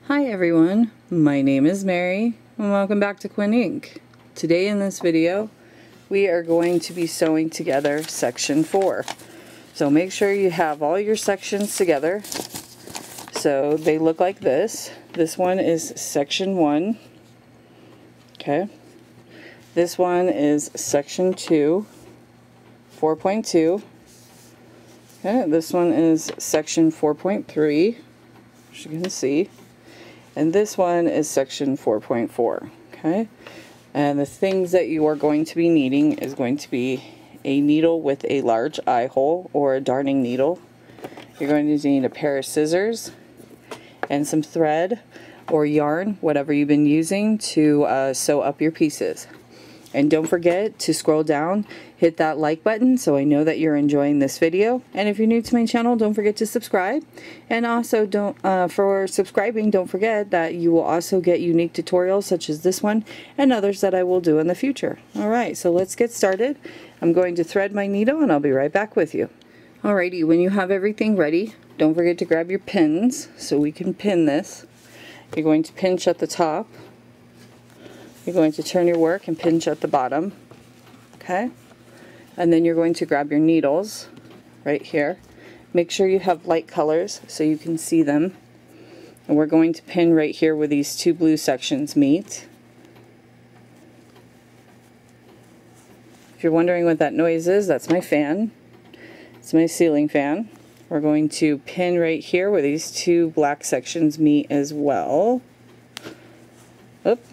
Hi everyone, my name is Mary and welcome back to Quinn Ink. Today in this video we are going to be sewing together section 4. So make sure you have all your sections together so they look like this. This one is section 1. Okay. This one is section 2, 4.2. Okay, this one is section 4.3, as you can see. And this one is section 4.4, okay? And the things that you are going to be needing is going to be a needle with a large eye hole or a darning needle. You're going to need a pair of scissors and some thread or yarn, whatever you've been using to sew up your pieces. And don't forget to scroll down, hit that like button so I know that you're enjoying this video. And if you're new to my channel, don't forget to subscribe. And also for subscribing, don't forget that you will also get unique tutorials such as this one and others that I will do in the future. Alright, so let's get started. I'm going to thread my needle and I'll be right back with you. Alrighty, when you have everything ready, don't forget to grab your pins so we can pin this. You're going to pinch at the top. You're going to turn your work and pinch at the bottom, okay? And then you're going to grab your needles right here. Make sure you have light colors so you can see them. And we're going to pin right here where these two blue sections meet. If you're wondering what that noise is, that's my fan. It's my ceiling fan. We're going to pin right here where these two black sections meet as well. Oop.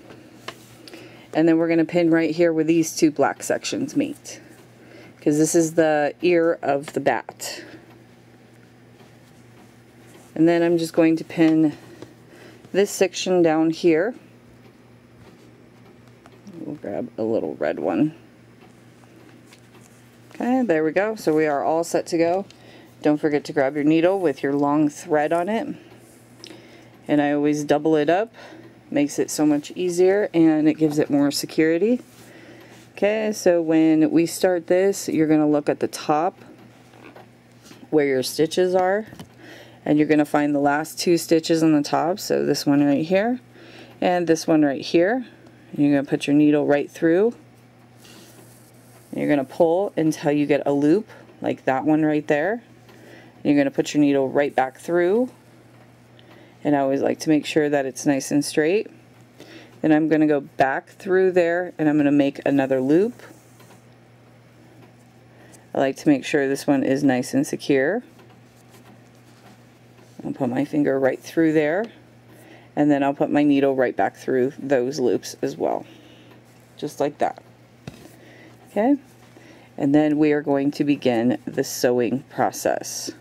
And then we're going to pin right here where these two black sections meet, because this is the ear of the bat. And then I'm just going to pin this section down here. We'll grab a little red one. Okay, there we go. So we are all set to go. Don't forget to grab your needle with your long thread on it. And I always double it up. Makes it so much easier and it gives it more security. Okay, so when we start this, you're going to look at the top where your stitches are, and you're going to find the last two stitches on the top. So this one right here and this one right here. And you're going to put your needle right through. And you're going to pull until you get a loop like that one right there. And you're going to put your needle right back through. And I always like to make sure that it's nice and straight. Then I'm going to go back through there and I'm going to make another loop. I like to make sure this one is nice and secure. I'll put my finger right through there, and then I'll put my needle right back through those loops as well. Just like that. Okay? And then we are going to begin the sewing process.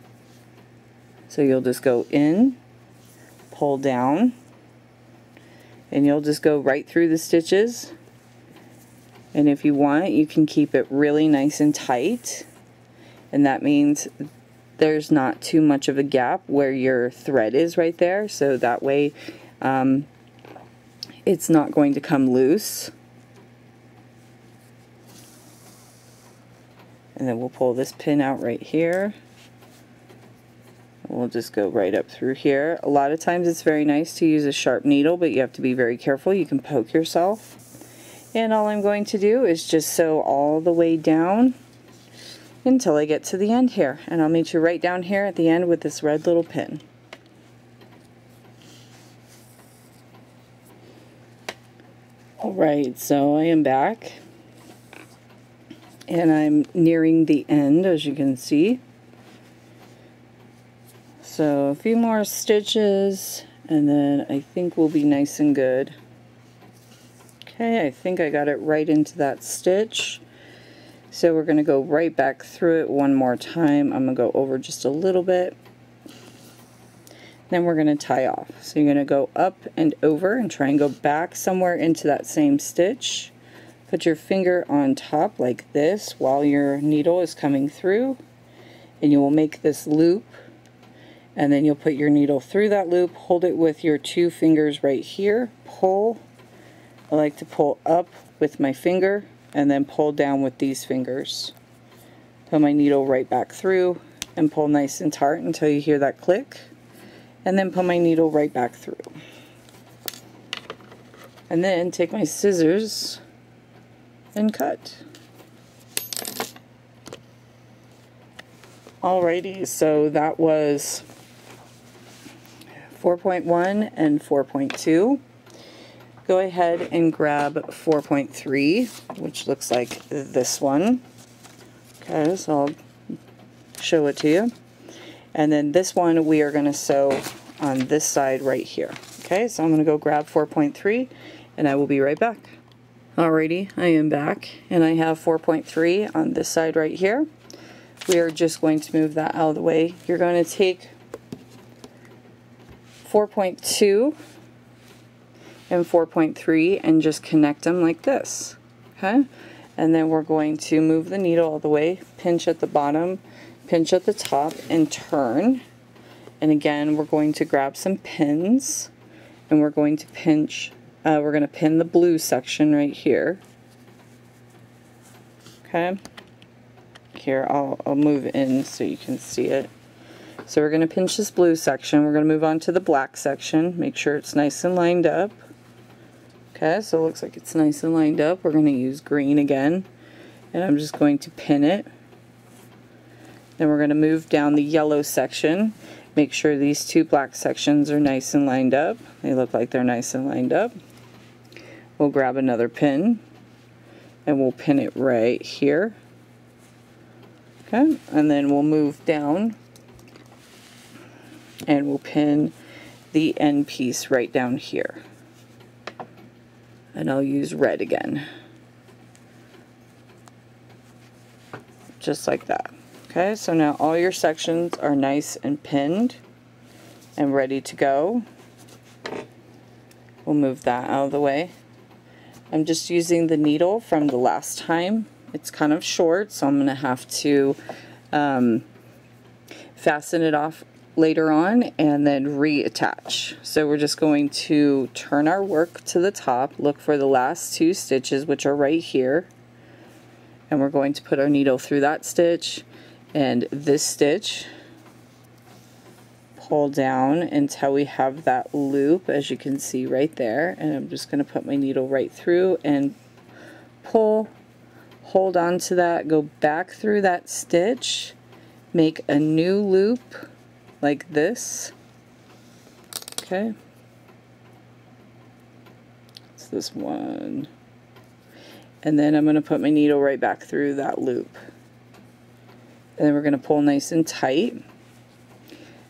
So you'll just go in, pull down, and you'll just go right through the stitches. And if you want, you can keep it really nice and tight, and that means there's not too much of a gap where your thread is right there, so that way it's not going to come loose. And then we'll pull this pin out right here. We'll just go right up through here. A lot of times it's very nice to use a sharp needle, but you have to be very careful. You can poke yourself. And all I'm going to do is just sew all the way down until I get to the end here. And I'll meet you right down here at the end with this red little pin. Alright, so I am back. And I'm nearing the end, as you can see. So a few more stitches and then I think we'll be nice and good. Okay, I think I got it right into that stitch. So we're going to go right back through it one more time. I'm going to go over just a little bit. Then we're going to tie off. So you're going to go up and over and try and go back somewhere into that same stitch. Put your finger on top like this while your needle is coming through, and you will make this loop. And then you'll put your needle through that loop, hold it with your two fingers right here, pull. I like to pull up with my finger and then pull down with these fingers. Put my needle right back through and pull nice and tight until you hear that click. And then put my needle right back through. And then take my scissors and cut. Alrighty, so that was 4.1 and 4.2. Go ahead and grab 4.3, which looks like this one. Okay, so I'll show it to you. And then this one we are going to sew on this side right here. Okay, so I'm going to go grab 4.3 and I will be right back. Alrighty, I am back and I have 4.3 on this side right here. We are just going to move that out of the way. You're going to take 4.2 and 4.3 and just connect them like this. Okay, and then we're going to move the needle all the way, pinch at the bottom, pinch at the top, and turn. And again, we're going to grab some pins and we're going to pinch, we're going to pin the blue section right here. Okay, here I'll move in so you can see it. So we're going to pinch this blue section, we're going to move on to the black section, make sure it's nice and lined up. Okay, so it looks like it's nice and lined up. We're going to use green again, and I'm just going to pin it. Then we're going to move down the yellow section. Make sure these two black sections are nice and lined up. They look like they're nice and lined up. We'll grab another pin, and we'll pin it right here. Okay, and then we'll move down, and we'll pin the end piece right down here. And I'll use red again. Just like that. Okay, so now all your sections are nice and pinned and ready to go. We'll move that out of the way. I'm just using the needle from the last time. It's kind of short, so I'm going to have to fasten it off later on and then reattach. So we're just going to turn our work to the top, look for the last two stitches, which are right here, and we're going to put our needle through that stitch and this stitch, pull down until we have that loop, as you can see right there, and I'm just going to put my needle right through and pull, hold on to that, go back through that stitch, make a new loop like this. Okay, it's this one, and then I'm going to put my needle right back through that loop, and then we're going to pull nice and tight,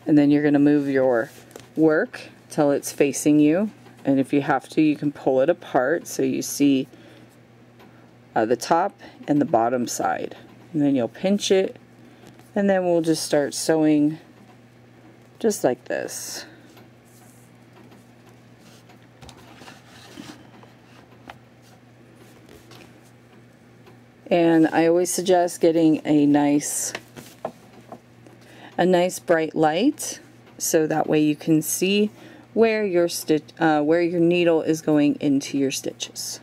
and then you're going to move your work till it's facing you, and if you have to, you can pull it apart so you see the top and the bottom side, and then you'll pinch it, and then we'll just start sewing just like this. And I always suggest getting a nice bright light, so that way you can see where your needle is going into your stitches.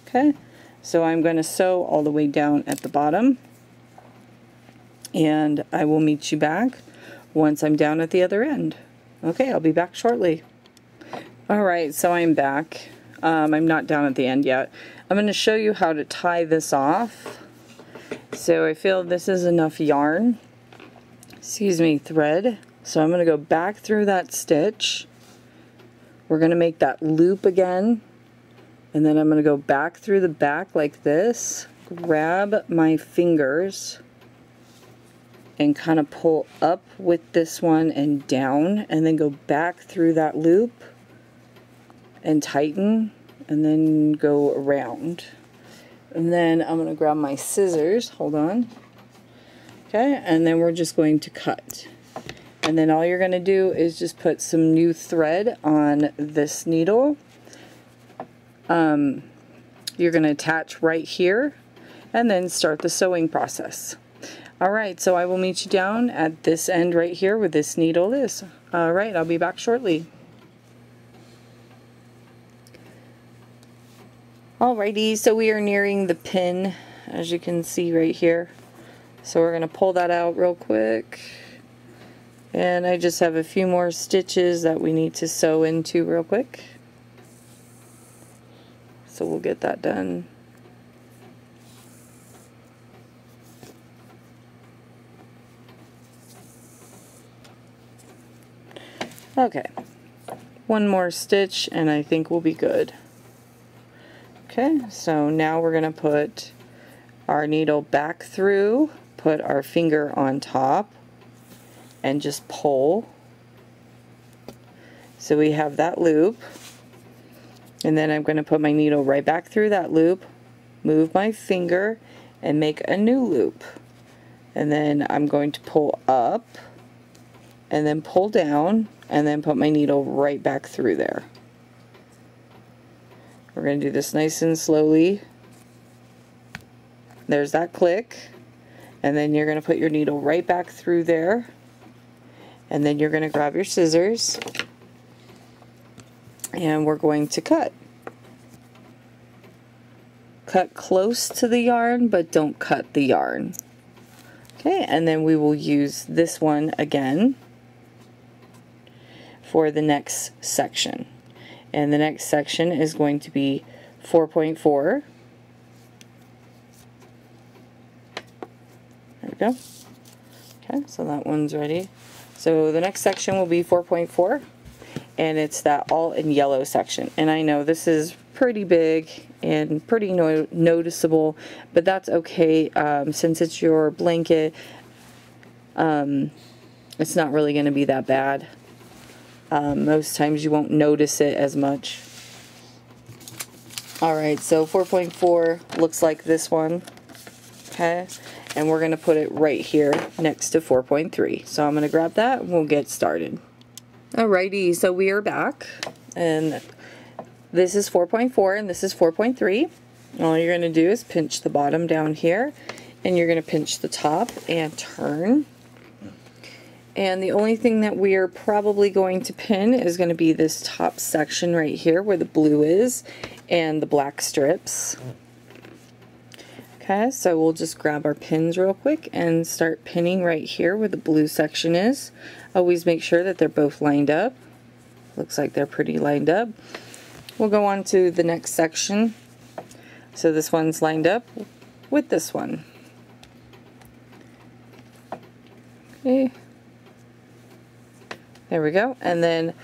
Okay, so I'm going to sew all the way down at the bottom, and I will meet you back once I'm down at the other end. Okay, I'll be back shortly. Alright, so I'm back. I'm not down at the end yet. I'm going to show you how to tie this off. So I feel this is enough yarn, thread. So I'm going to go back through that stitch. We're going to make that loop again, and then I'm going to go back through the back like this, grab my fingers, and kind of pull up with this one and down, and then go back through that loop and tighten, and then go around. And then I'm going to grab my scissors, hold on, okay, and then we're just going to cut. And then all you're going to do is just put some new thread on this needle. You're going to attach right here and then start the sewing process. Alright, so I will meet you down at this end right here where this needle is. Alright, I'll be back shortly. Alrighty, so we are nearing the pin, as you can see right here. So we're going to pull that out real quick. And I just have a few more stitches that we need to sew into real quick. so we'll get that done. Okay, one more stitch and I think we'll be good. Okay, so now we're going to put our needle back through, put our finger on top, and just pull. So we have that loop, and then I'm going to put my needle right back through that loop, move my finger, and make a new loop. And then I'm going to pull up, and then pull down, and then put my needle right back through there. We're going to do this nice and slowly. There's that click, and then you're going to put your needle right back through there, and then you're going to grab your scissors and we're going to cut. Cut close to the yarn, but don't cut the yarn. Okay, and then we will use this one again for the next section. And the next section is going to be 4.4. There we go. Okay, so that one's ready. So the next section will be 4.4, and it's that all in yellow section. And I know this is pretty big and pretty noticeable, but that's okay. Since it's your blanket, it's not really going to be that bad. Most times you won't notice it as much. Alright, so 4.4 looks like this one. Okay, and we're going to put it right here next to 4.3. So I'm going to grab that and we'll get started. Alrighty, so we are back, and this is 4.4 and this is 4.3. All you're going to do is pinch the bottom down here, and you're going to pinch the top and turn. And the only thing that we are probably going to pin is going to be this top section right here where the blue is and the black strips. Okay, so we'll just grab our pins real quick and start pinning right here where the blue section is. Always make sure that they're both lined up. Looks like they're pretty lined up. We'll go on to the next section. So this one's lined up with this one. Okay. There we go. And then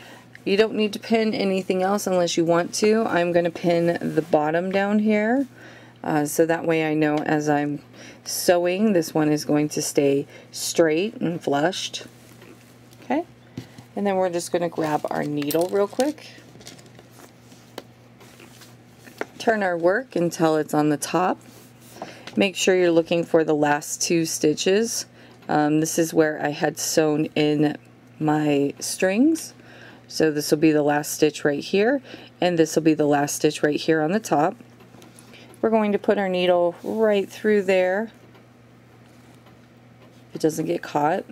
you don't need to pin anything else unless you want to. I'm going to pin the bottom down here. So that way I know as I'm sewing, this one is going to stay straight and flushed. Okay, and then we're just going to grab our needle real quick. Turn our work until it's on the top. Make sure you're looking for the last two stitches. This is where I had sewn in my strings. So this will be the last stitch right here, and this will be the last stitch right here on the top. We're going to put our needle right through there. It doesn't get caught.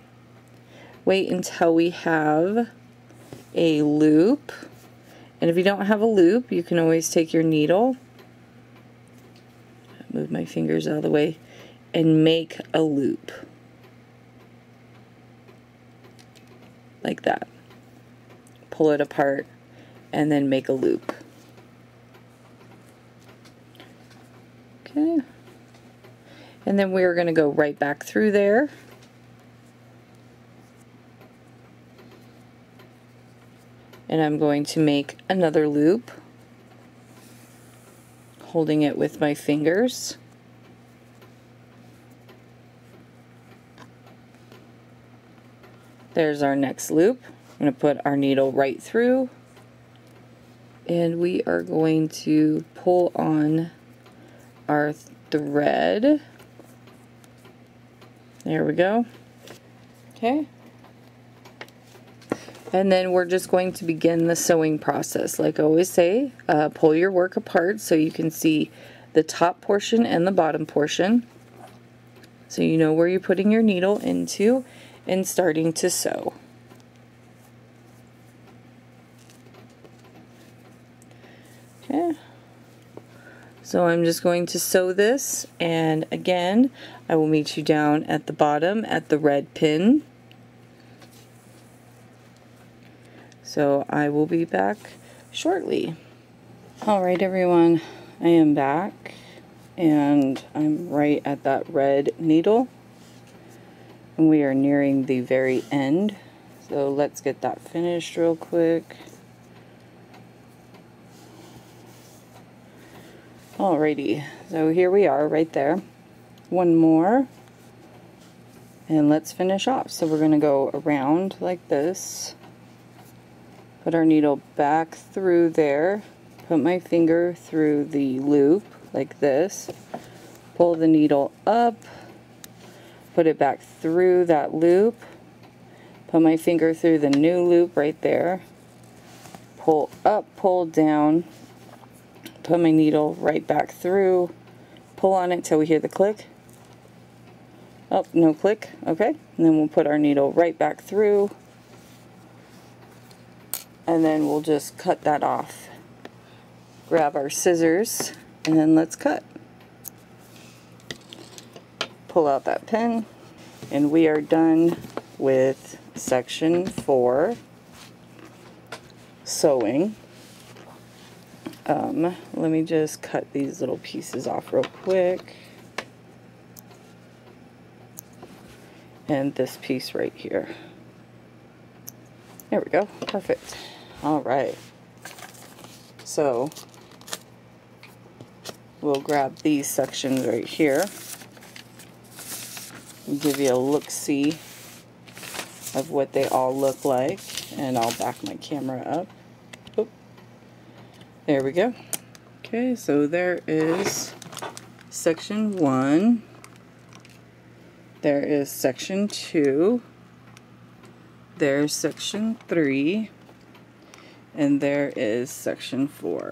Wait until we have a loop. And if you don't have a loop, you can always take your needle, move my fingers out of the way, and make a loop. Like that. Pull it apart and then make a loop. Okay. And then we're going to go right back through there. And I'm going to make another loop, holding it with my fingers. There's our next loop. I'm going to put our needle right through, and we are going to pull on our thread. There we go. Okay. And then we're just going to begin the sewing process. Like I always say, pull your work apart so you can see the top portion and the bottom portion, so you know where you're putting your needle into and starting to sew. Okay. So I'm just going to sew this, and again I will meet you down at the bottom at the red pin. So I will be back shortly. Alright everyone, I am back and I'm right at that red needle and we are nearing the very end, so let's get that finished real quick. Alrighty, so here we are right there. One more and let's finish off. So we're going to go around like this, put our needle back through there, put my finger through the loop like this, pull the needle up, put it back through that loop, put my finger through the new loop right there, pull up, pull down, put my needle right back through, pull on it till we hear the click. Oh, no click. Okay, and then we'll put our needle right back through, and then we'll just cut that off. Grab our scissors and then let's cut. Pull out that pin and we are done with section 4 sewing. Let me just cut these little pieces off real quick. And this piece right here. There we go. Perfect. Alright. So we'll grab these sections right here and give you a look-see of what they all look like. And I'll back my camera up. Oop. There we go. Okay, so there is section 1. There is section 2. There's section 3. And there is section 4.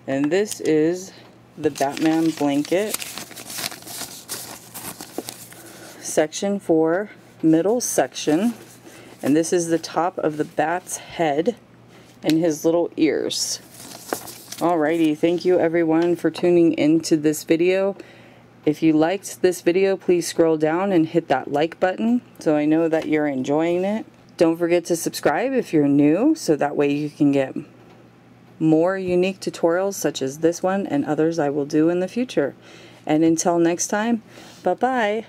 And this is the Batman blanket. Section 4, middle section. And this is the top of the bat's head and his little ears. Alrighty, thank you everyone for tuning into this video. If you liked this video, please scroll down and hit that like button so I know that you're enjoying it. Don't forget to subscribe if you're new, so that way you can get more unique tutorials such as this one and others I will do in the future. And until next time, bye-bye.